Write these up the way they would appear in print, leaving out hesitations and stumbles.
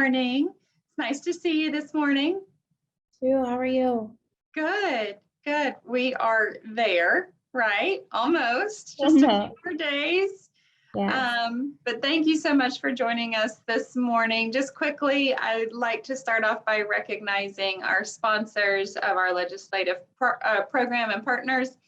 morning. It's nice to see you this morning. Sue, how are you? Good, good. We are there, right? Almost, just a few more days. Yes. But thank you so much for joining us this morning. Just quickly, I'd like to start off by recognizing our sponsors of our legislative program and partners.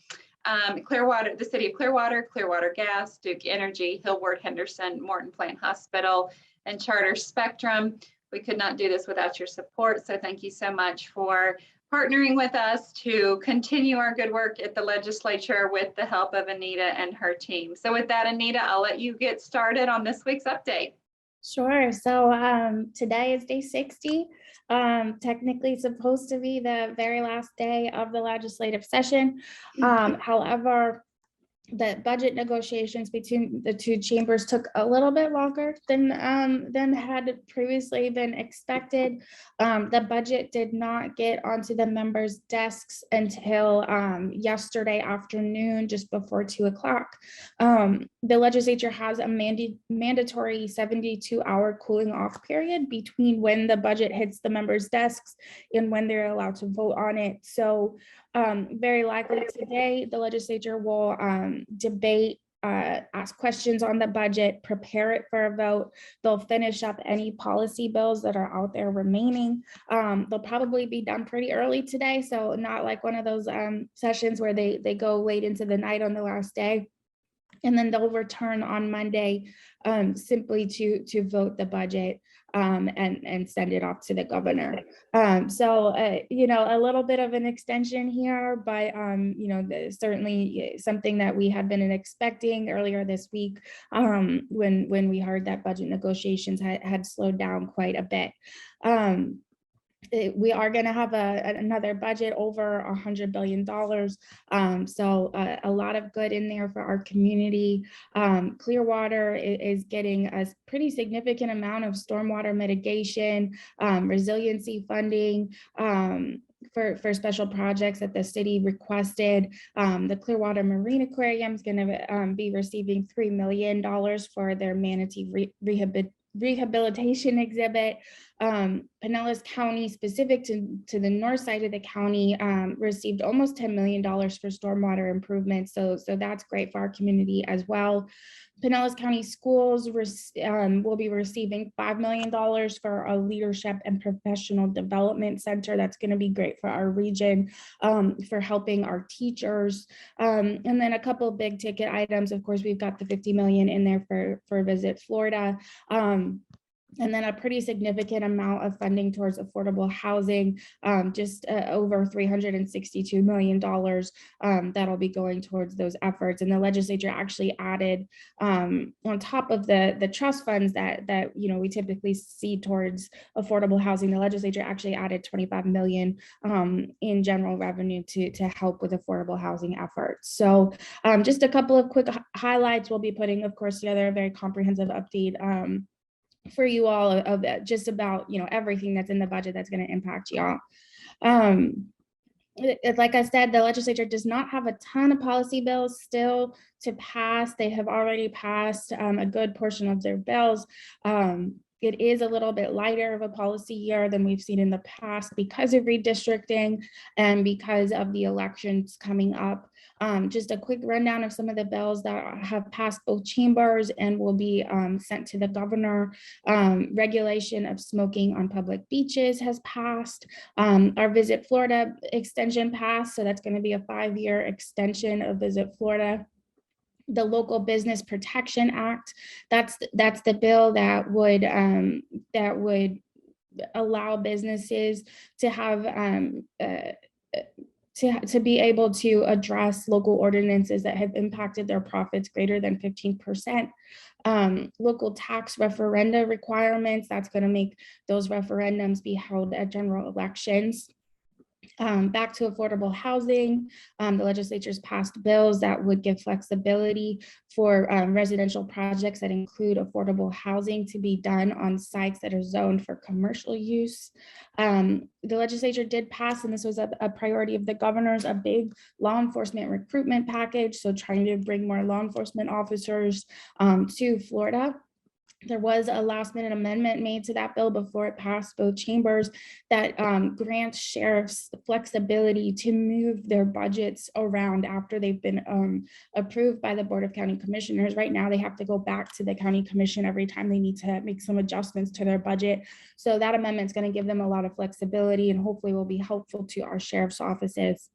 Clearwater, the City of Clearwater, Clearwater Gas, Duke Energy, Hillward Henderson, Morton Plant Hospital, and Charter Spectrum. We could not do this without your support, so thank you so much for partnering with us to continue our good work at the legislature with the help of Anita and her team. So with that, Anita, I'll let you get started on this week's update. Sure. So today is day 60. Technically supposed to be the very last day of the legislative session. However, the budget negotiations between the two chambers took a little bit longer than had previously been expected. The budget did not get onto the members' desks until yesterday afternoon, just before 2 o'clock. The legislature has a mandatory 72-hour cooling off period between when the budget hits the members' desks and when they're allowed to vote on it. So very likely today, the legislature will debate, ask questions on the budget, prepare it for a vote. They'll finish up any policy bills that are out there remaining. They'll probably be done pretty early today, so not like one of those sessions where they go late into the night on the last day. And then they'll return on Monday simply to vote the budget and send it off to the governor. You know, a little bit of an extension here, but you know, certainly something that we had been expecting earlier this week when we heard that budget negotiations had slowed down quite a bit. We are going to have another budget over $100 billion. So a lot of good in there for our community. Clearwater is getting a pretty significant amount of stormwater mitigation, resiliency funding, for special projects that the city requested. The Clearwater Marine Aquarium is going to be receiving $3 million for their manatee rehabilitation exhibit. Pinellas County, specific to the north side of the county, received almost $10 million for stormwater improvements. So that's great for our community as well. Pinellas County Schools will be receiving $5 million for a leadership and professional development center. That's going to be great for our region, for helping our teachers. And then a couple of big ticket items. Of course, we've got the $50 million in there for Visit Florida. And then a pretty significant amount of funding towards affordable housing, just over $362 million that'll be going towards those efforts. And the legislature actually added, on top of the trust funds that you know we typically see towards affordable housing, the legislature actually added $25 million in general revenue to help with affordable housing efforts. So just a couple of quick highlights. We'll be putting, of course, together a very comprehensive update for you all of just about, you know, everything that's in the budget that's going to impact y'all. Like I said, the legislature does not have a ton of policy bills still to pass. They have already passed a good portion of their bills. It is a little bit lighter of a policy year than we've seen in the past because of redistricting and because of the elections coming up. Just a quick rundown of some of the bills that have passed both chambers and will be sent to the governor. Regulation of smoking on public beaches has passed. Our Visit Florida extension passed, so that's going to be a 5-year extension of Visit Florida. The Local Business Protection Act, that's the bill that would allow businesses to have to be able to address local ordinances that have impacted their profits greater than 15%. Local tax referenda requirements, that's going to make those referendums be held at general elections. Back to affordable housing, the legislature's passed bills that would give flexibility for residential projects that include affordable housing to be done on sites that are zoned for commercial use. The legislature did pass, and this was a priority of the governor's, a big law enforcement recruitment package, so trying to bring more law enforcement officers to Florida. there was a last minute amendment made to that bill before it passed both chambers that grants sheriffs the flexibility to move their budgets around after they've been approved by the Board of County Commissioners. Right now, they have to go back to the county commission every time they need to make some adjustments to their budget. So that amendment is going to give them a lot of flexibility and hopefully will be helpful to our sheriff's offices.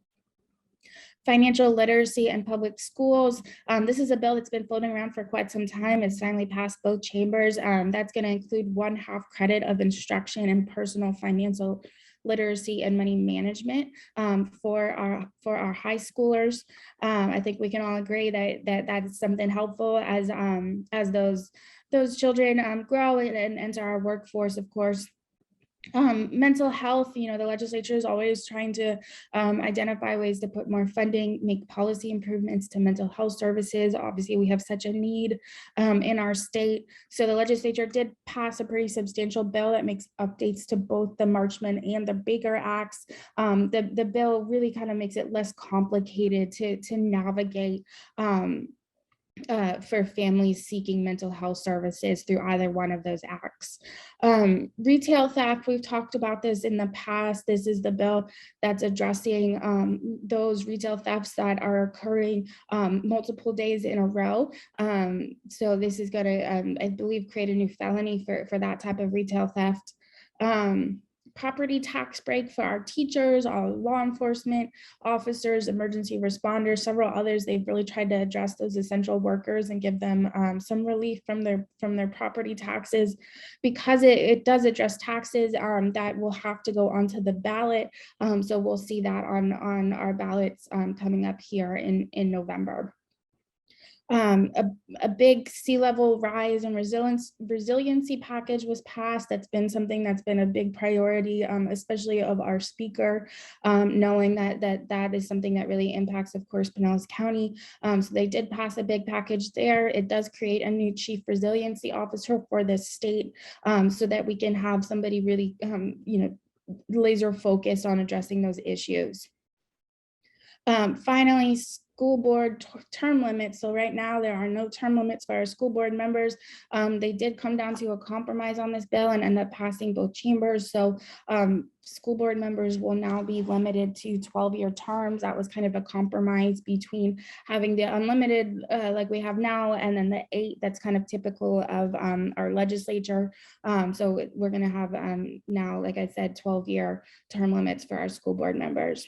Financial literacy in public schools. This is a bill that's been floating around for quite some time. It's finally passed both chambers. That's going to include 1/2 credit of instruction in personal financial literacy and money management for our high schoolers. I think we can all agree that that's something helpful as those children grow and enter our workforce, of course. Mental health, the legislature is always trying to identify ways to put more funding, make policy improvements to mental health services. Obviously, we have such a need in our state. So the legislature did pass a pretty substantial bill that makes updates to both the Marchman and the Baker Acts. The bill really kind of makes it less complicated to navigate for families seeking mental health services through either one of those acts. Retail theft, we've talked about this in the past. This is the bill that's addressing those retail thefts that are occurring multiple days in a row. So this is going to, I believe, create a new felony for that type of retail theft. Property tax break for our teachers, our law enforcement officers, emergency responders, several others. They've really tried to address those essential workers and give them some relief from their property taxes. Because it does address taxes, that will have to go onto the ballot. So we'll see that on our ballots coming up here in November. A big sea level rise and resiliency package was passed. That's been something that's been a big priority, especially of our speaker, knowing that is something that really impacts, of course, Pinellas County. So they did pass a big package there. It does create a new chief resiliency officer for this state, so that we can have somebody really, laser focused on addressing those issues. Finally, school board term limits. So right now there are no term limits for our school board members. They did come down to a compromise on this bill and end up passing both chambers. So school board members will now be limited to 12-year terms. That was kind of a compromise between having the unlimited like we have now and then the 8 that's kind of typical of our legislature. So we're going to have now, like I said, 12-year term limits for our school board members.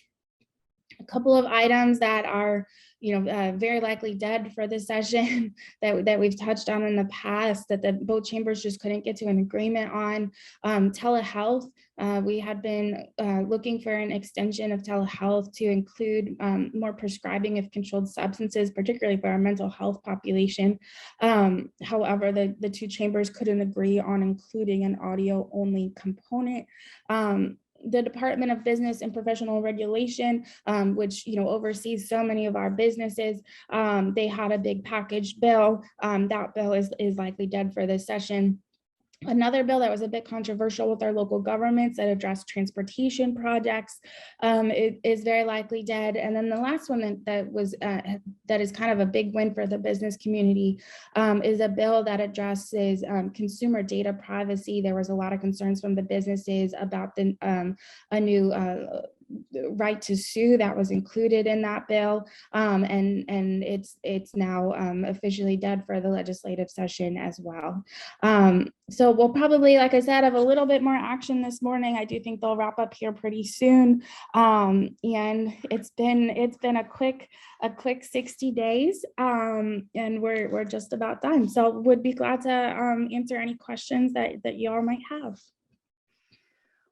A couple of items that are, very likely dead for this session that we've touched on in the past that both chambers just couldn't get to an agreement on. Telehealth, we had been looking for an extension of telehealth to include more prescribing of controlled substances, particularly for our mental health population. However, the two chambers couldn't agree on including an audio only component. The Department of Business and Professional Regulation, which oversees so many of our businesses, they had a big package bill. That bill is likely dead for this session. Another bill that was a bit controversial with our local governments that addressed transportation projects is very likely dead. And then the last one that is kind of a big win for the business community is a bill that addresses consumer data privacy. There was a lot of concerns from the businesses about a new right to sue that was included in that bill, and it's now officially dead for the legislative session as well. So we'll probably, like I said, have a little bit more action this morning. I do think they'll wrap up here pretty soon, and it's been a quick 60 days, and we're just about done. So would be glad to answer any questions that you all might have.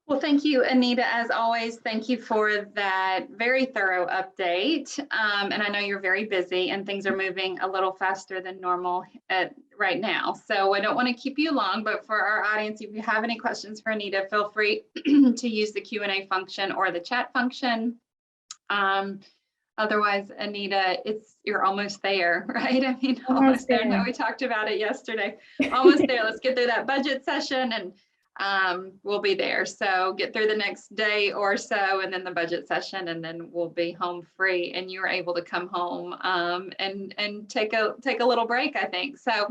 Well, thank you, Anita. As always, thank you for that very thorough update. And I know you're very busy and things are moving a little faster than normal right now. So I don't want to keep you long, but for our audience, if you have any questions for Anita, feel free to use the Q&A function or the chat function. Otherwise, Anita, you're almost there, right? I mean, almost there. No, we talked about it yesterday. Almost there. Let's get through that budget session and we'll be there. So get through the next day or so and then the budget session, and then we'll be home free and you're able to come home and take a little break, I think. So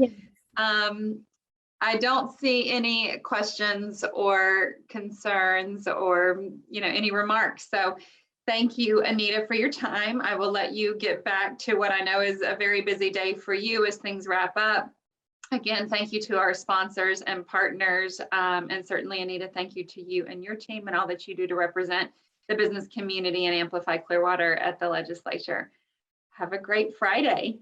I don't see any questions or concerns or, any remarks. So thank you, Anita, for your time. I will let you get back to what I know is a very busy day for you as things wrap up. Again, thank you to our sponsors and partners. And certainly, Anita, thank you to you and your team and all that you do to represent the business community and amplify Clearwater at the legislature. Have a great Friday.